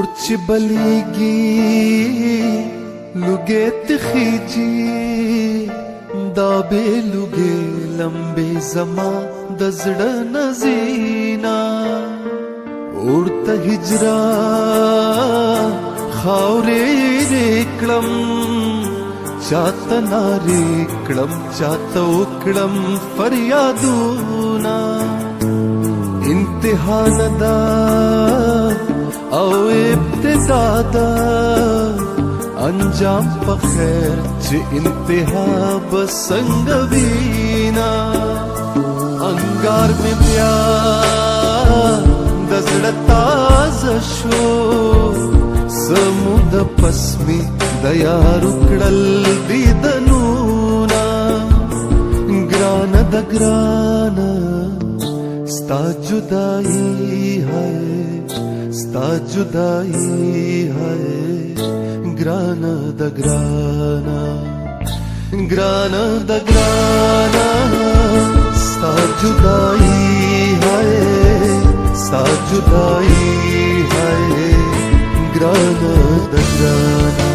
ورچ بلیگی لگے تخیجی دا بے لگے لمبے زمان دزڑ نزینا اورتا ہجرا خاورے ریکڑم چاہتا ناریکڑم چاہتا اکڑم فریادونا امتحان دا او ابتدا دا انجام پا خیر چه انتہا بسنگ وینا انگار میں بیا دزڑ تاز شو سمود پسمی دیا رکڑل دیدنونا گرانا دا گرانا ستا جدائی ہے ستا جدائی ہے گرانا دا گرانا گرانا دا گرانا ستا جدائی ہے ستا جدائی ہے گرانا دا گرانا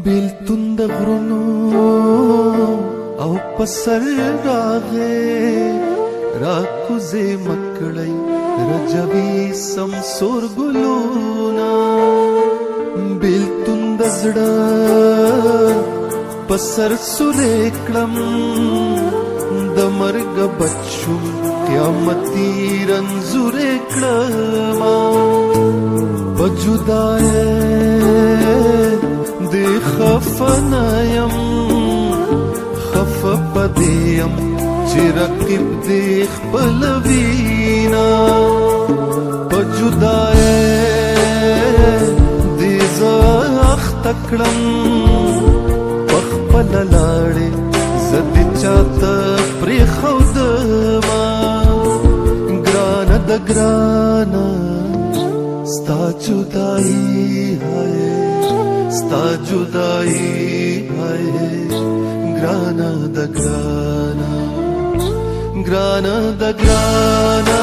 بیلتون دا غرونو او پسر راغے راکوزے مکڑی رجبی سمسور گلونا بیلتون دا زڑا پسر سریکڑم دا مرگ بچو قیامتی رنزور اکڑما بجدائے دی خفنایم خف بدیم چی رقیب دی خپلوینا بجدائے دی زاخ تکڑم پخپل لاڑے زدی چاہتا پری خودما گرانا دا گرانا ستا جدائی ہے ستا جدائی ہے گرانا دا گرانا گرانا دا گرانا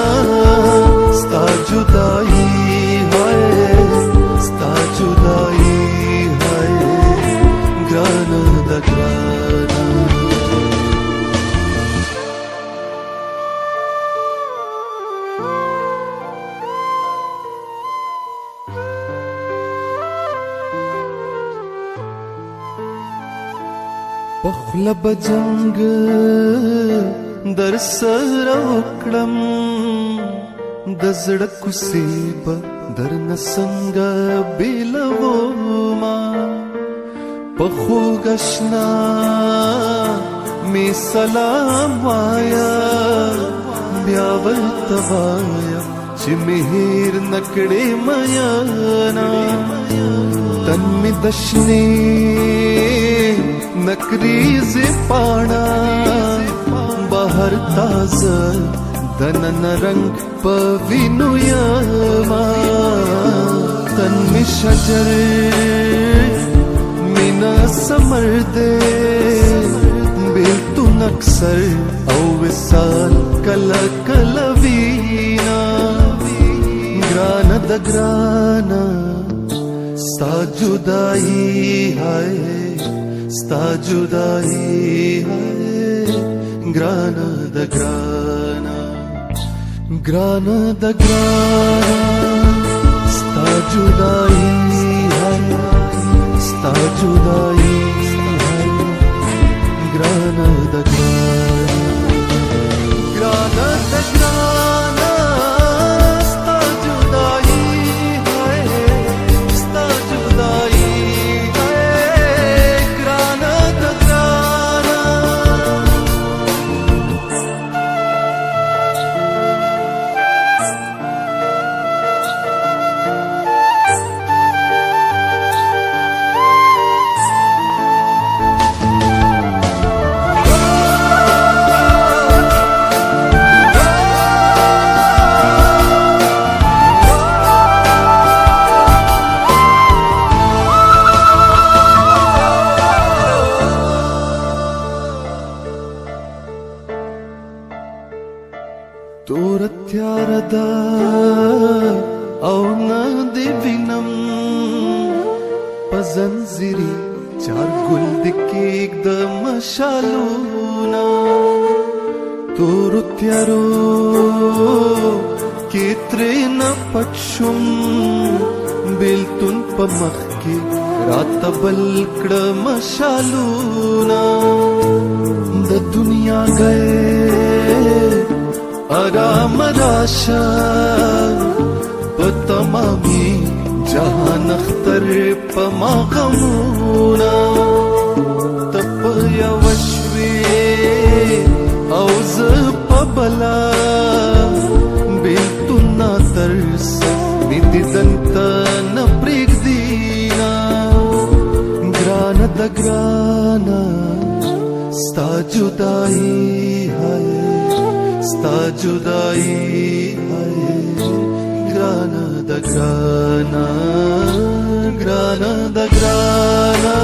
ستا جدائی ہے ستا جدائی ہے گرانا دا گرانا پخلا بجنگ در سر وکڑم دزڑ کسیب در نسنگ بیلوما پخو گشنا می سلام وایا بیاول توایا چی مہیر نکڑے میانا تن می دشنی نکریز پانا باہر تازہ دنن رنگ پوینو یاما تن می شجر مینا سمر دے بیلتون اکثر او وصال کلا کلوینا گرانا دا گرانا ستا جدائی ہے ستا جدائی ہے گرانا دا گرانا گرانا دا گرانا ستا جدائی ہے ستا جدائی ہے گرانا دا گرانا گرانا دا گرانا ستا جدائی تیاردا او نه دی وینم پزنځيري چار ګل د کېګ د مشالونا تور تیارو کې ترې نه پټ شم بیلتون په مخ کې رات بل کړه مشالونا د دنیا گئے آرام راشا پتمامی جهان اختر پما غمونا تپ یوشوی اوز پبلا بیلتونا ترس میدی دنتا نپریگ دینا گرانا دا گرانا ستا جدائی ہے ستا جدائی ہے گرانا دا گرانا گرانا دا گرانا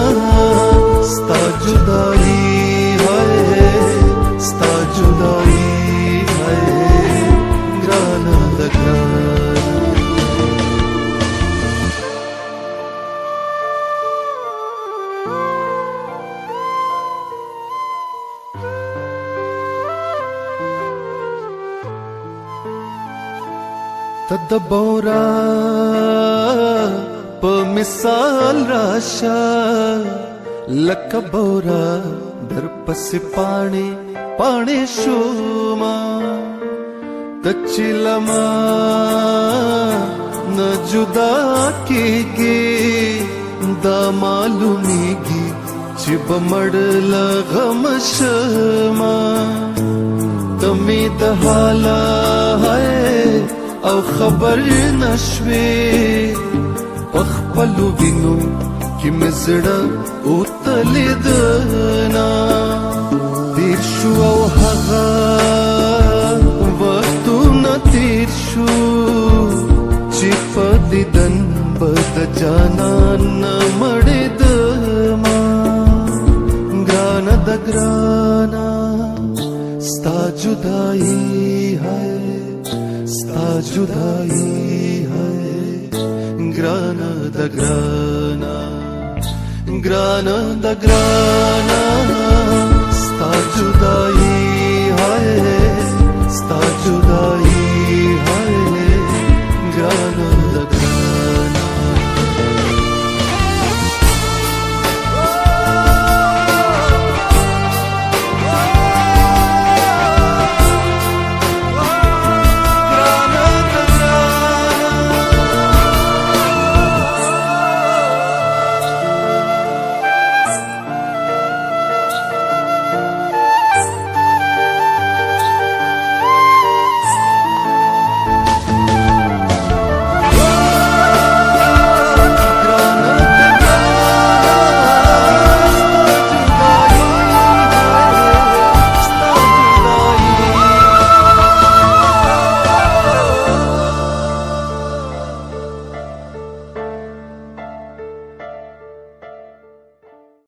ستا جدائی ہے ستا جدائی ہے گرانا دا گرانا تدبورا په مثال راشا لکبورا در پس پانی پانی شوما تچلما نہ جدا کیږي دا معلومیږي چې بمړ لغم شما تمې د حالا ہے او خبر نشوي پخپلو وینو کی مزړه او تلدنا تیر شو او هغه وختونه تیر شو چې په دیدن بد جانان مړې دما ګران د ګرانا ستا جدائی ہے ستا جدائی ہے گرانا دا گرانا گرانا دا گرانا ستا جدائی ہے ستا جدائی